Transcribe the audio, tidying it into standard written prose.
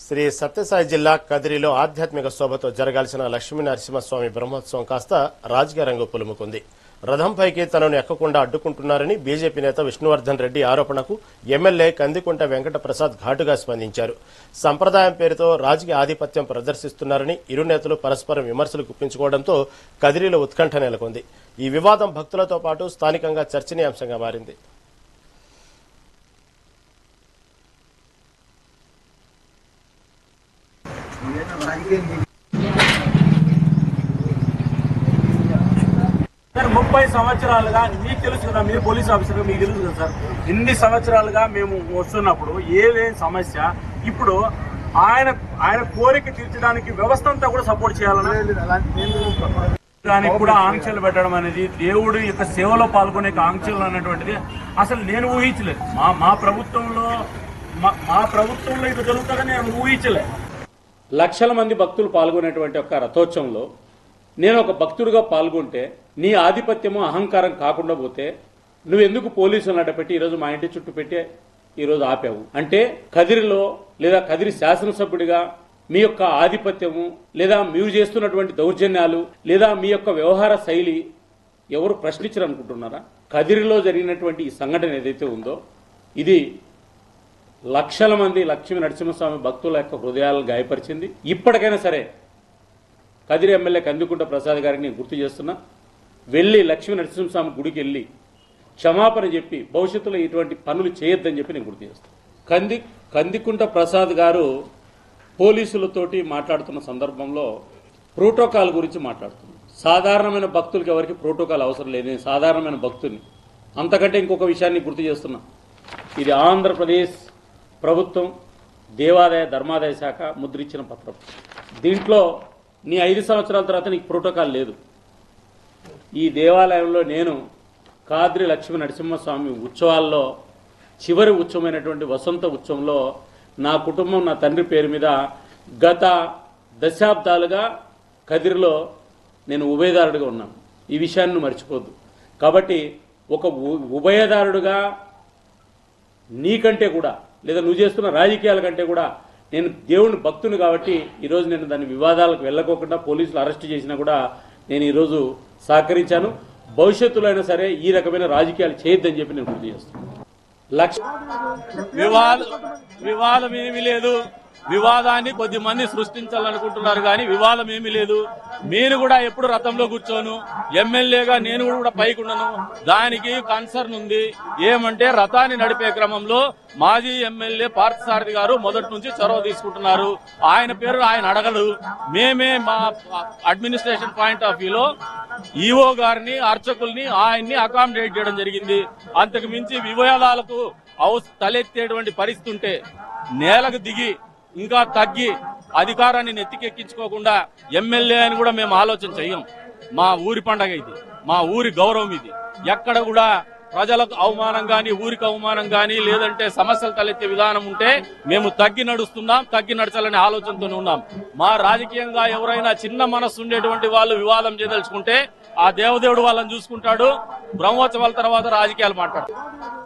శ్రీ సత్యసాయి జిల్లా కదిరిలో ఆధ్యాత్మిక శోభతో జరగాల్సిన లక్ష్మీ నరసింహస్వామి బ్రహ్మోత్సవం కాస్త రాజకీయ రంగు పులుముకుంది. రథంపైకి తనను ఎక్కకుండా అడ్డుకుంటున్నారని బీజేపీ నేత విష్ణువర్ధన్ రెడ్డి ఆరోపణకు ఎమ్మెల్యే కందికుంట వెంకట ప్రసాద్ ఘాటుగా స్పందించారు. సంప్రదాయం పేరుతో రాజకీయ ఆధిపత్యం ప్రదర్శిస్తున్నారని ఇరు నేతలు పరస్పరం విమర్శలు గుప్పించుకోవడంతో కదిరిలో ఉత్కంఠ నెలకొంది. ఈ వివాదం భక్తులతో పాటు స్థానికంగా చర్చనీయాంశంగా మారింది. సార్ 30 సంవత్సరాలుగా మీకు తెలుసు కదా, మీరు పోలీస్ ఆఫీసర్ మీకు తెలుసు కదా సార్, ఇన్ని సంవత్సరాలుగా మేము వస్తున్నప్పుడు ఏదేం సమస్య ఇప్పుడు ఆయన కోరిక తీర్చడానికి వ్యవస్థ అంతా కూడా సపోర్ట్ చేయాలని దానికి కూడా ఆంక్షలు పెట్టడం అనేది, దేవుడి యొక్క సేవలో పాల్గొనే ఆంక్షలు అనేటువంటిది అసలు నేను ఊహించలేదు. మా ప్రభుత్వంలో ఇది జరుగుతుందని నేను ఊహించలేదు. లక్షల మంది భక్తులు పాల్గొనేటువంటి ఒక రథోత్సవంలో నేను ఒక భక్తుడిగా పాల్గొంటే నీ ఆధిపత్యము అహంకారం కాకుండా పోతే నువ్వెందుకు పోలీసులను అడ్డపెట్టి ఈరోజు మా ఇంటి చుట్టూ పెట్టి ఈరోజు ఆపావు? అంటే కదిరిలో లేదా కదిరి శాసనసభ్యుడిగా మీ యొక్క ఆధిపత్యము లేదా మీరు చేస్తున్నటువంటి దౌర్జన్యాలు లేదా మీ యొక్క వ్యవహార శైలి ఎవరు ప్రశ్నించరు అనుకుంటున్నారా? కదిరిలో జరిగినటువంటి ఈ సంఘటన ఏదైతే ఉందో ఇది లక్షల మంది లక్ష్మీ నరసింహస్వామి భక్తుల యొక్క హృదయాలను గాయపరిచింది. ఇప్పటికైనా సరే కదిరి ఎమ్మెల్యే కందికుంట ప్రసాద్ గారిని గుర్తు చేస్తున్నా, వెళ్ళి లక్ష్మీ నరసింహస్వామి గుడికి వెళ్ళి క్షమాపణ చెప్పి భవిష్యత్తులో ఇటువంటి పనులు చేయొద్దని చెప్పి నేను గుర్తు చేస్తాను. కందికుంట ప్రసాద్ గారు పోలీసులతోటి మాట్లాడుతున్న సందర్భంలో ప్రోటోకాల్ గురించి మాట్లాడుతున్నారు. సాధారణమైన భక్తులకి ఎవరికి ప్రోటోకాల్ అవసరం లేదు. నేను సాధారణమైన భక్తుని. అంతకంటే ఇంకొక విషయాన్ని గుర్తు చేస్తున్నా, ఇది ఆంధ్రప్రదేశ్ ప్రభుత్వం దేవాదాయ ధర్మాదాయ శాఖ ముద్రించిన పత్రం. దీంట్లో నీ 5 సంవత్సరాల తర్వాత నీకు ప్రోటోకాల్ లేదు. ఈ దేవాలయంలో నేను కాద్రి లక్ష్మీ నరసింహస్వామి ఉత్సవాల్లో చివరి ఉత్సవమైనటువంటి వసంత ఉత్సవంలో నా కుటుంబం నా తండ్రి పేరు మీద గత దశాబ్దాలుగా కదిరిలో నేను ఉభయదారుడిగా ఉన్నాను. ఈ విషయాన్ని మర్చిపోద్దు. కాబట్టి ఒక ఉభయదారుడుగా నీకంటే కూడా లేదా నువ్వు చేస్తున్న రాజకీయాల కంటే కూడా నేను దేవుని భక్తుని కాబట్టి ఈరోజు నేను దాని వివాదాలకు వెళ్ళకోకుండా పోలీసులు అరెస్ట్ చేసినా కూడా నేను ఈరోజు సహకరించాను. భవిష్యత్తులో అయినా సరే ఈ రకమైన రాజకీయాలు చేయొద్దని చెప్పి నేను గుర్తు చేస్తున్నాను. వివాదం ఏమీ లేదు. వివాదాన్ని కొద్ది మంది సృష్టించాలనుకుంటున్నారు కానీ వివాదం ఏమీ లేదు. మీరు కూడా ఎప్పుడు రథంలో కూర్చోను, ఎమ్మెల్యేగా నేను కూడా పైకి ఉండను. దానికి కన్సర్న్ ఉంది. ఏమంటే రథాన్ని నడిపే క్రమంలో మాజీ ఎమ్మెల్యే పార్థసారథి గారు మొదటి నుంచి చొరవ తీసుకుంటున్నారు. ఆయన పేరు ఆయన అడగడు. మేమే మా అడ్మినిస్ట్రేషన్ పాయింట్ ఆఫ్ వ్యూలో ఈఓ గారిని అర్చకుల్ని ఆయన్ని అకామిడేట్ చేయడం జరిగింది. అంతకు మించి వివాదాలకు తలెత్తేటువంటి పరిస్థితి ఉంటే నేలకు దిగి ఇంకా తగ్గి అధికారాన్ని నెత్తికెక్కించుకోకుండా ఎమ్మెల్యే అని కూడా మేము ఆలోచన చెయ్యం. మా ఊరి పండగ ఇది, మా ఊరి గౌరవం ఇది. ఎక్కడ కూడా ప్రజలకు అవమానం గాని ఊరికి అవమానం గాని లేదంటే సమస్యలు తలెత్తే విధానం ఉంటే మేము తగ్గి నడుస్తున్నాం, తగ్గి నడచాలనే ఆలోచనతోనే ఉన్నాం. మా రాజకీయంగా ఎవరైనా చిన్న మనస్సు ఉండేటువంటి వాళ్ళు వివాదం చేయదలుచుకుంటే ఆ దేవదేవుడు వాళ్ళని చూసుకుంటాడు. బ్రహ్మోత్సవాల తర్వాత రాజకీయాలు మాట్లాడతారు.